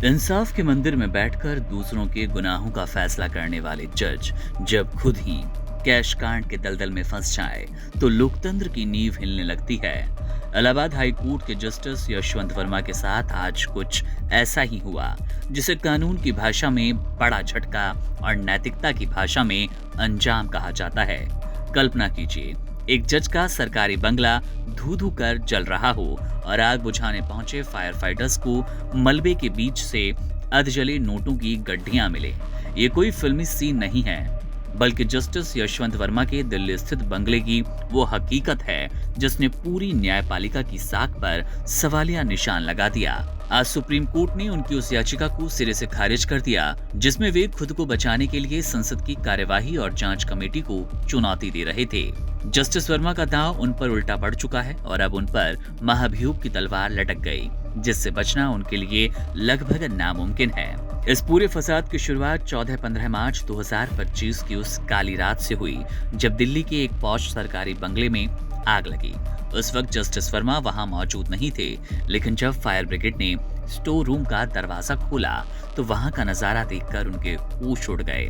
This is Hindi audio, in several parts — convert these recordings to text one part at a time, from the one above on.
इंसाफ के मंदिर में बैठकर दूसरों के गुनाहों का फैसला करने वाले जज जब खुद ही कैश कांड के दलदल में फंस जाए तो लोकतंत्र की नींव हिलने लगती है। इलाहाबाद हाई कोर्ट के जस्टिस यशवंत वर्मा के साथ आज कुछ ऐसा ही हुआ, जिसे कानून की भाषा में बड़ा झटका और नैतिकता की भाषा में अंजाम कहा जाता है। कल्पना कीजिए, एक जज का सरकारी बंगला धू धू कर जल रहा हो और आग बुझाने पहुंचे फायर फाइटर्स को मलबे के बीच से अधजले नोटों की गड्ढियां मिले। ये कोई फिल्मी सीन नहीं है, बल्कि जस्टिस यशवंत वर्मा के दिल्ली स्थित बंगले की वो हकीकत है जिसने पूरी न्यायपालिका की साख पर सवालिया निशान लगा दिया। आज सुप्रीम कोर्ट ने उनकी उस याचिका को सिरे से खारिज कर दिया जिसमें वे खुद को बचाने के लिए संसद की कार्यवाही और जांच कमेटी को चुनौती दे रहे थे। जस्टिस वर्मा का दांव उन पर उल्टा पड़ चुका है और अब उन पर महाभियोग की तलवार लटक गई, जिससे बचना उनके लिए लगभग नामुमकिन है। इस पूरे फसाद की शुरुआत 14-15 मार्च 2025 की उस काली रात से हुई जब दिल्ली के एक पॉश सरकारी बंगले में आग लगी। उस वक्त जस्टिस वर्मा वहां मौजूद नहीं थे, लेकिन जब फायर ब्रिगेड ने स्टोर रूम का दरवाजा खोला तो वहां का नजारा देखकर उनके होश उड़ गए।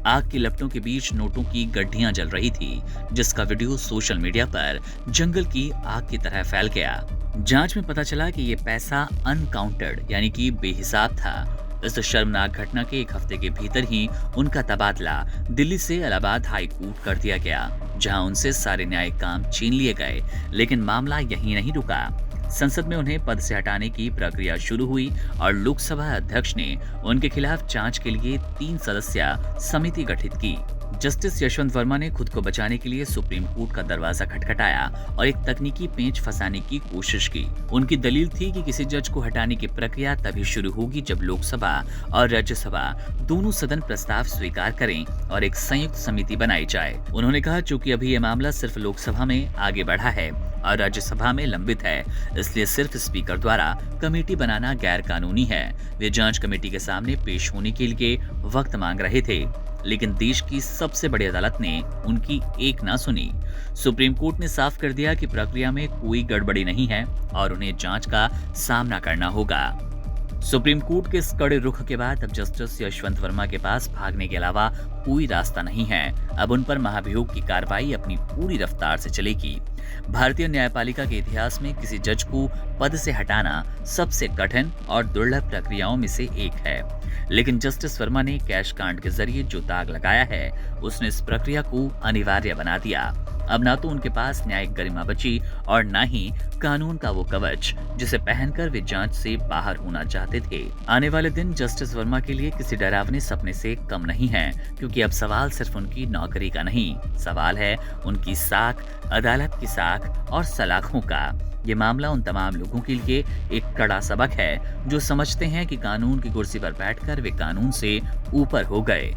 आग की लपटों के बीच नोटों की गड्ढियां जल रही थी, जिसका वीडियो सोशल मीडिया पर जंगल की आग की तरह फैल गया। जांच में पता चला कि ये पैसा अनकाउंटेड यानी कि बेहिसाब था। इस शर्मनाक घटना के एक हफ्ते के भीतर ही उनका तबादला दिल्ली से इलाहाबाद हाई कोर्ट कर दिया गया, जहां उनसे सारे न्यायिक काम छीन लिए गए। लेकिन मामला यहीं नहीं रुका। संसद में उन्हें पद से हटाने की प्रक्रिया शुरू हुई और लोकसभा अध्यक्ष ने उनके खिलाफ जांच के लिए 3 सदस्यीय समिति गठित की। जस्टिस यशवंत वर्मा ने खुद को बचाने के लिए सुप्रीम कोर्ट का दरवाजा खटखटाया और एक तकनीकी पेंच फंसाने की कोशिश की। उनकी दलील थी कि किसी जज को हटाने की प्रक्रिया तभी शुरू होगी जब लोकसभा और राज्यसभा दोनों सदन प्रस्ताव स्वीकार करें और एक संयुक्त समिति बनाई जाए। उन्होंने कहा, चूंकि अभी ये मामला सिर्फ लोकसभा में आगे बढ़ा है और राज्यसभा में लंबित है, इसलिए सिर्फ स्पीकर द्वारा कमेटी बनाना गैर कानूनी है। वे जांच कमेटी के सामने पेश होने के लिए वक्त मांग रहे थे, लेकिन देश की सबसे बड़ी अदालत ने उनकी एक ना सुनी। सुप्रीम कोर्ट ने साफ कर दिया कि प्रक्रिया में कोई गड़बड़ी नहीं है और उन्हें जांच का सामना करना होगा। सुप्रीम कोर्ट के इस कड़े रुख के बाद अब जस्टिस यशवंत वर्मा के पास भागने के अलावा कोई रास्ता नहीं है। अब उन पर महाभियोग की कार्रवाई अपनी पूरी रफ्तार से चलेगी। भारतीय न्यायपालिका के इतिहास में किसी जज को पद से हटाना सबसे कठिन और दुर्लभ प्रक्रियाओं में से एक है, लेकिन जस्टिस वर्मा ने कैश कांड के जरिए जो दाग लगाया है, उसने इस प्रक्रिया को अनिवार्य बना दिया। अब ना तो उनके पास न्यायिक गरिमा बची और ना ही कानून का वो कवच जिसे पहनकर वे जांच से बाहर होना चाहते थे। आने वाले दिन जस्टिस वर्मा के लिए किसी डरावने सपने से कम नहीं है, क्योंकि अब सवाल सिर्फ उनकी नौकरी का नहीं, सवाल है उनकी साख, अदालत की साख और सलाखों का। ये मामला उन तमाम लोगों के लिए एक कड़ा सबक है जो समझते हैं कि कानून की कुर्सी पर बैठकर वे कानून से ऊपर हो गए।